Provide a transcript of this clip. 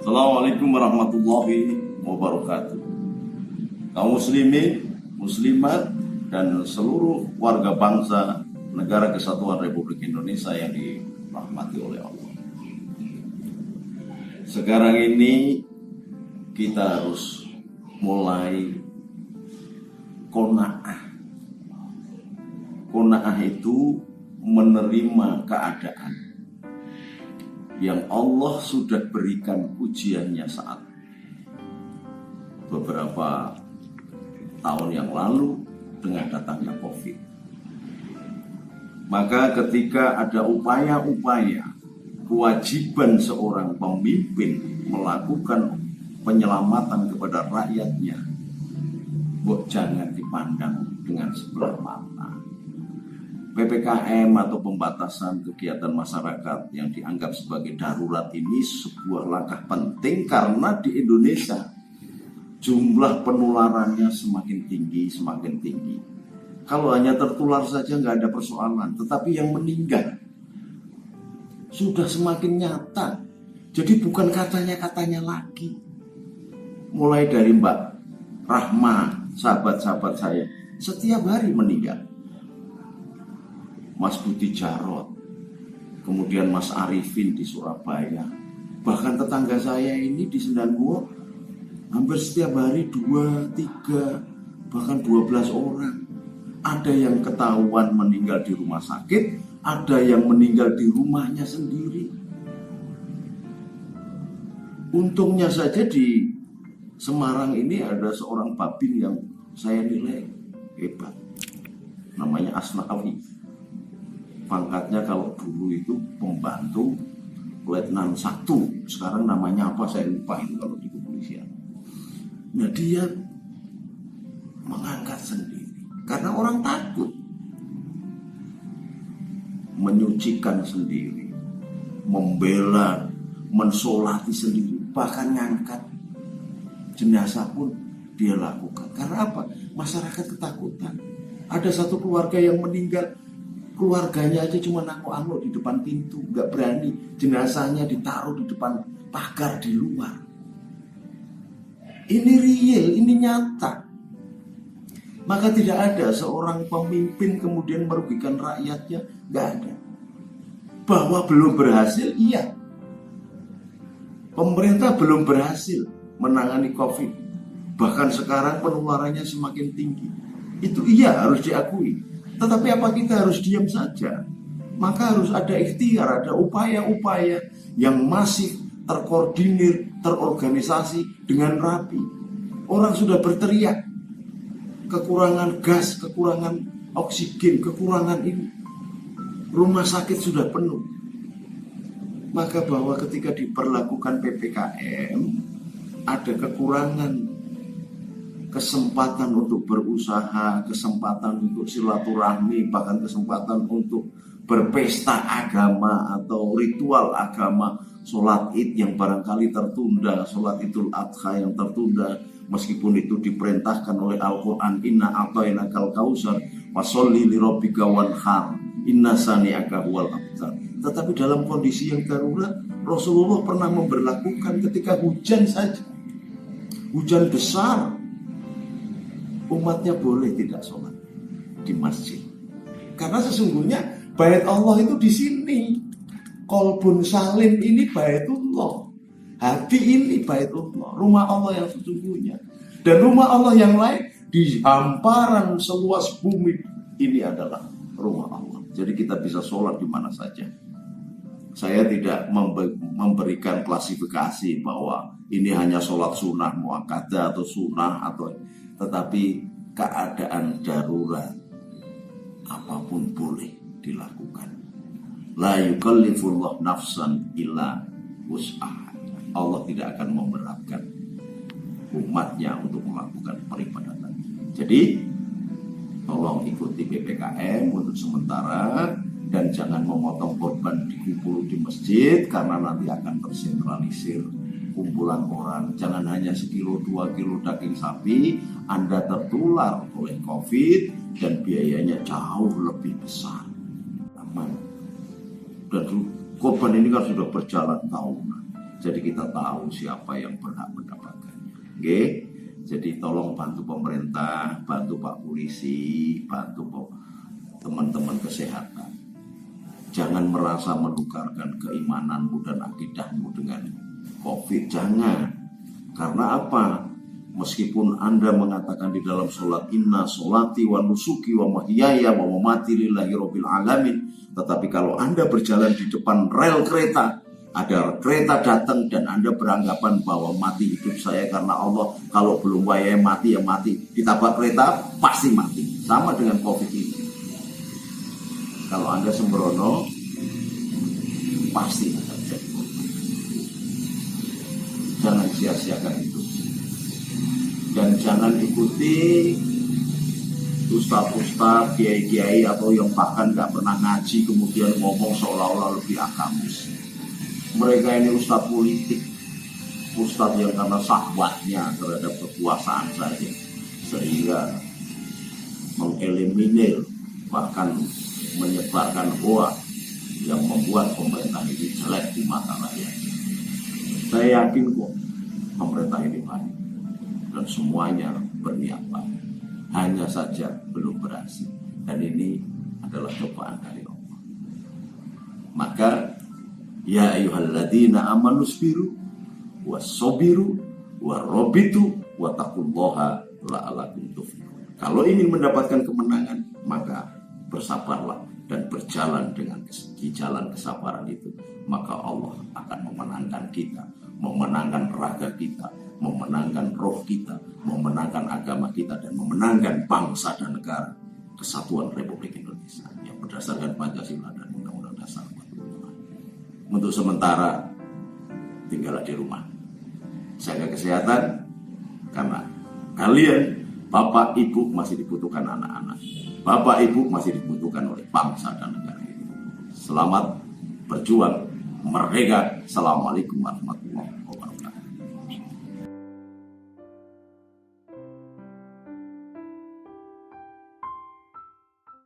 Assalamualaikum warahmatullahi wabarakatuh. Kaum muslimin, muslimat, dan seluruh warga bangsa Negara Kesatuan Republik Indonesia yang dirahmati oleh Allah. Sekarang ini kita harus mulai qanaah. Qanaah itu menerima keadaan yang Allah sudah berikan ujiannya saat beberapa tahun yang lalu dengan datangnya COVID. Maka ketika ada upaya-upaya kewajiban seorang pemimpin melakukan penyelamatan kepada rakyatnya, jangan dipandang dengan sebelah mata. PPKM atau pembatasan kegiatan masyarakat yang dianggap sebagai darurat ini sebuah langkah penting karena di Indonesia jumlah penularannya semakin tinggi. Kalau hanya tertular saja nggak ada persoalan, tetapi yang meninggal sudah semakin nyata. Jadi bukan katanya lagi. Mulai dari Mbak Rahma, sahabat-sahabat saya, setiap hari meninggal. Mas Budi Jarot, kemudian Mas Arifin di Surabaya, bahkan tetangga saya ini di Sendanguo hampir setiap hari 2, 3, bahkan 12 orang. Ada yang ketahuan meninggal di rumah sakit, ada yang meninggal di rumahnya sendiri. Untungnya saja di Semarang ini ada seorang babin yang saya nilai hebat, namanya Asnawi. Pangkatnya kalau dulu itu pembantu Letnan 1, sekarang namanya apa saya lupa itu kalau di kepolisian. Nah dia mengangkat sendiri karena orang takut, menyucikan sendiri, membela, mensolati sendiri, bahkan ngangkat jenazah pun dia lakukan. Karena apa? Masyarakat ketakutan. Ada satu keluarga yang meninggal, keluarganya aja cuma nangok-angok di depan pintu, nggak berani jenazahnya ditaruh di depan pagar di luar. Ini real, ini nyata. Maka tidak ada seorang pemimpin kemudian merugikan rakyatnya, nggak ada. Bahwa belum berhasil, iya. Pemerintah belum berhasil menangani COVID. Bahkan sekarang penularannya semakin tinggi. Itu iya, harus diakui. Tetapi apa kita harus diam saja? Maka harus ada ikhtiar, ada upaya-upaya yang masih terkoordinir, terorganisasi dengan rapi. Orang sudah berteriak, kekurangan gas, kekurangan oksigen, kekurangan ini. Rumah sakit sudah penuh. Maka bahwa ketika diperlakukan PPKM, ada kekurangan kesempatan untuk berusaha, kesempatan untuk silaturahmi, bahkan kesempatan untuk berpesta agama atau ritual agama, sholat id yang barangkali tertunda, sholat idul adha yang tertunda, meskipun itu diperintahkan oleh Al-Quran, inna a'tainakal kausar fasholli lirabbika wanhar inna sani'aka huwal abtar. Tetapi dalam kondisi yang darurat, Rasulullah pernah memberlakukan ketika hujan saja, hujan besar, umatnya boleh tidak sholat di masjid. Karena sesungguhnya bait Allah itu di sini. Qalbun salim ini baitullah. Hati ini baitullah, rumah Allah yang sesungguhnya. Dan rumah Allah yang lain di hamparan seluas bumi ini adalah rumah Allah. Jadi kita bisa sholat di mana saja. Saya tidak memberikan klasifikasi bahwa ini hanya sholat sunnah muakkadah atau sunnah atau, tetapi keadaan darurat apapun boleh dilakukan. La yukallifullah nafsan illa wus'aha. Allah tidak akan memberatkan umatnya untuk melakukan peribadatan. Jadi tolong ikuti PPKM untuk sementara dan jangan memotong korban dikumpul di masjid karena nanti akan tersentralisir kumpulan orang. Jangan hanya 1-2 kilo daging sapi, Anda tertular oleh COVID dan biayanya jauh lebih besar. Aman. Dan korban ini kan sudah berjalan tahunan. Jadi kita tahu siapa yang berhak mendapatkannya. Oke? Jadi tolong bantu pemerintah, bantu Pak Polisi, bantu teman-teman kesehatan. Jangan merasa menukarkan keimananmu dan akidahmu dengan COVID. Jangan. Karena apa? Meskipun Anda mengatakan di dalam sholat, inna sholati wa nusuki wa mahyaya wa mamati lillahi rabbil alamin, tetapi kalau Anda berjalan di depan rel kereta, ada kereta datang dan Anda beranggapan bahwa mati hidup saya karena Allah, kalau belum wayai mati ya mati, ditabrak kereta pasti mati. Sama dengan COVID ini. Kalau Anda sembrono, pasti akan jadi korban. Jangan sia-siakan itu. Dan jangan ikuti ustaz-ustaz, kiai-kiai atau yang bahkan gak pernah ngaji kemudian ngomong seolah-olah lebih agamis. Mereka ini ustaz politik, ustaz yang karena syahwatnya terhadap kekuasaan saja, sehingga mengeliminir bahkan menyebarkan hoax yang membuat pemerintah ini jelek di mata rakyat. Saya yakin kok pemerintah ini baik dan semuanya berniat baik, hanya saja belum berhasil, dan ini adalah cobaan dari Allah. Maka ya ayyuhalladzina amanu sabiru wassabiru warabitu wattaqullaha la'allakum tuflihun. Kalau ingin mendapatkan kemenangan, maka bersabarlah dan berjalan dengan di jalan kesabaran itu, maka Allah akan memenangkan kita, memenangkan raga kita, memenangkan roh kita, memenangkan agama kita, dan memenangkan bangsa dan negara kesatuan Republik Indonesia yang berdasarkan Pancasila dan Undang-Undang Dasar 45. Untuk sementara tinggallah di rumah, jaga kesehatan, karena kalian Bapak Ibu masih dibutuhkan anak-anak, Bapak Ibu masih dibutuhkan oleh bangsa dan negara ini. Selamat berjuang, merdeka. Assalamualaikum warahmatullahi wabarakatuh.